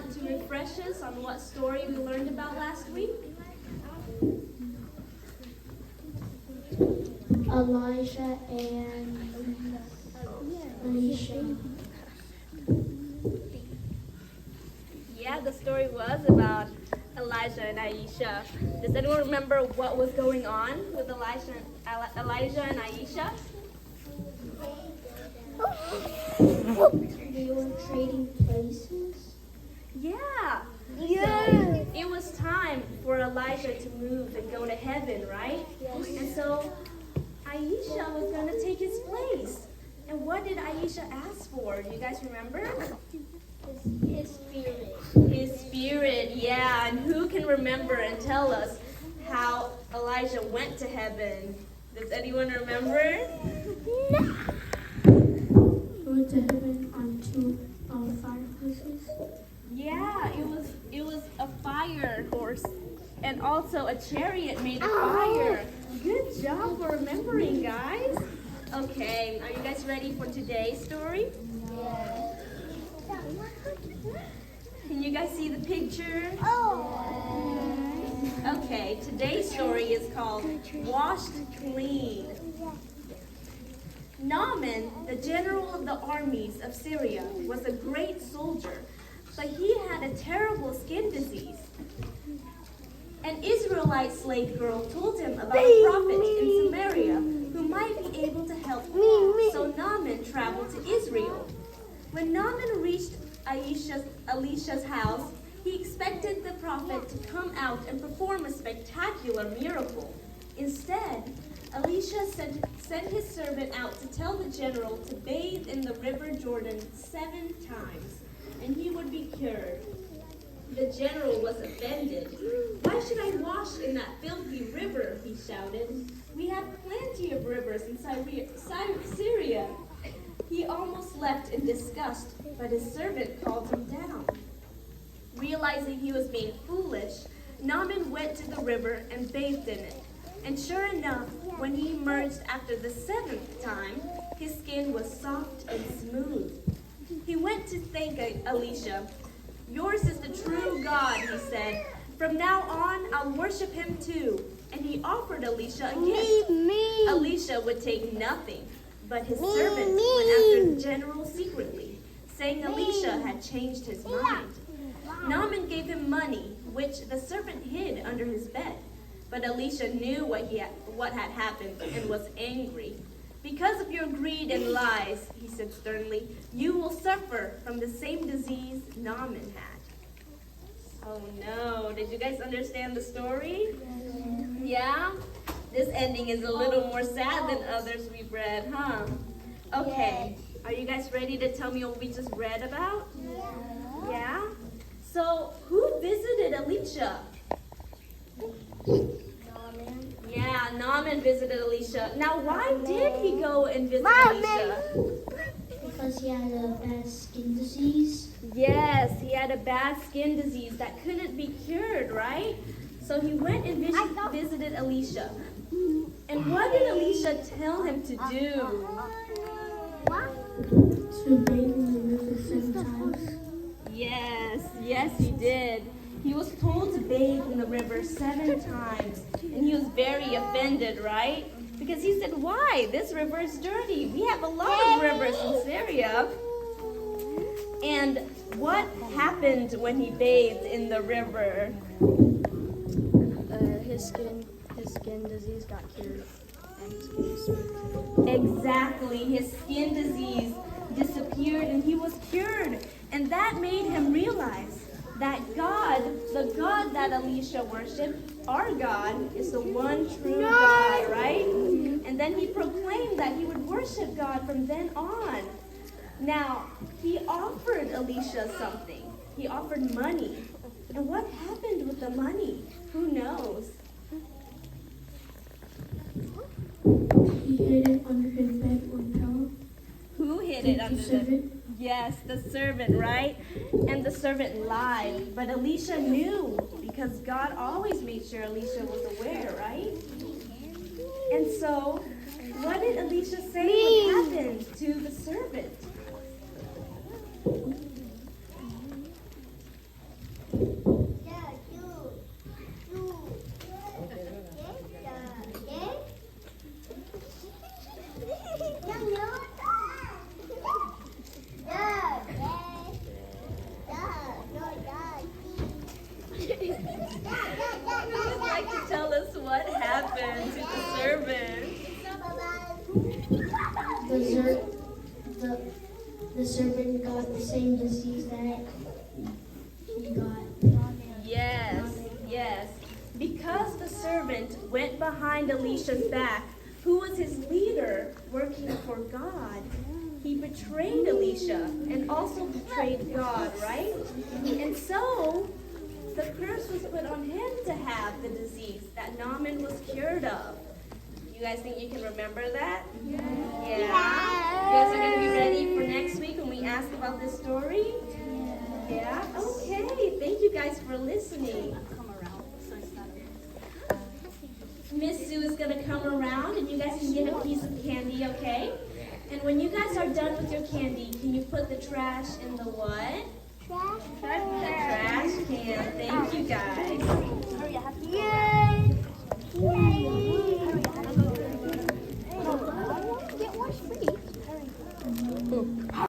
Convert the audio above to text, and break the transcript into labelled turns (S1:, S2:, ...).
S1: want to refresh us on what story we learned about last week?
S2: Elijah and Elisha.
S1: Yeah, the story was about Elijah and Aisha. Does anyone remember what was going on with Elijah and Aisha?
S2: They were trading places.
S1: Yeah. So it was time for Elijah to move and go to heaven, right?
S2: Yes.
S1: And so Aisha was going to take his place. And what did Aisha ask for? Do you guys remember?
S2: His spirit.
S1: His spirit, yeah. And who can remember and tell us how Elijah went to heaven? Does anyone remember?
S2: He went to heaven on two fire horses.
S1: Yeah, it was a fire horse and also a chariot made of fire. Good job for remembering, guys. Okay, are you guys ready for today's story?
S2: Yeah.
S1: Can you guys see the picture? Okay, today's story is called Washed Clean. Naaman, the general of the armies of Syria, was a great soldier, but he had a terrible skin disease. An Israelite slave girl told him about a prophet in Samaria who might be able to help him. So Naaman traveled to Israel. When Naaman reached Elisha's house, he expected the prophet to come out and perform a spectacular miracle. Instead, Elisha sent his servant out to tell the general to bathe in the river Jordan 7 times, and he would be cured. The general was offended. "Why should I wash in that filthy river?" he shouted. "We have plenty of rivers in Syria." He almost left in disgust, but his servant calmed him down. Realizing he was being foolish, Naaman went to the river and bathed in it. And sure enough, when he emerged after the 7th time, his skin was soft and smooth. He went to thank Elisha. "Yours is the true God," he said. "From now on, I'll worship him too." And he offered Elisha a gift. Elisha would take nothing, but his servant went after the general secretly, saying Elisha had changed his mind. Naaman gave him money, which the servant hid under his bed. But Elisha knew what had happened and was angry. "Because of your greed and lies," he said sternly, "you will suffer from the same disease Naaman had." Oh no, did you guys understand the story? Yeah? This ending is a little more sad than others we've read, huh? Okay, are you guys ready to tell me what we just read about? Yeah? So, who visited Elisha?
S2: Naaman.
S1: Yeah, Naaman visited Elisha. Now, why did he go and visit Elisha?
S2: Because he had a bad skin disease.
S1: Yes, he had a bad skin disease that couldn't be cured, right? So he went and visited Elisha. And what did Elisha tell him to do?
S2: To bathe in the river 7 times.
S1: Yes, he did. He was told to bathe in the river 7 times. And he was very offended, right? Because he said, "Why? This river is dirty. We have a lot of rivers in Syria." And what happened when he bathed in the river?
S2: His skin disease got cured.
S1: Exactly. His skin disease disappeared and he was cured. And that made him realize that God, the God that Elisha worshipped, our God, is the one true God, right? And then he proclaimed that he would worship God from then on. Now, he offered Elisha something. He offered money. And what happened with the money? Who knows?
S2: He hid it under his bed or pillow.
S1: Who hid it under
S2: The
S1: the...
S2: servant.
S1: Yes, the servant, right? And the servant lied. But Elisha knew because God always made sure Elisha was aware, right? And so, what did Elisha say would happen to the servant?
S2: the servant got the same disease that he got.
S1: Yes, yes. Because the servant went behind Elisha's back, who was his leader working for God, he betrayed Elisha and also betrayed God, right? And so the curse was put on him to have the disease that Naaman was cured of. You guys think you can remember that? Yeah. You guys are going to be ready for next week when we ask about this story? Yeah? Okay. Thank you guys for listening. Miss Sue is going to come around and you guys can get a piece of candy, okay? And when you guys are done with your candy, can you put the trash in the what?
S3: Trash.
S1: The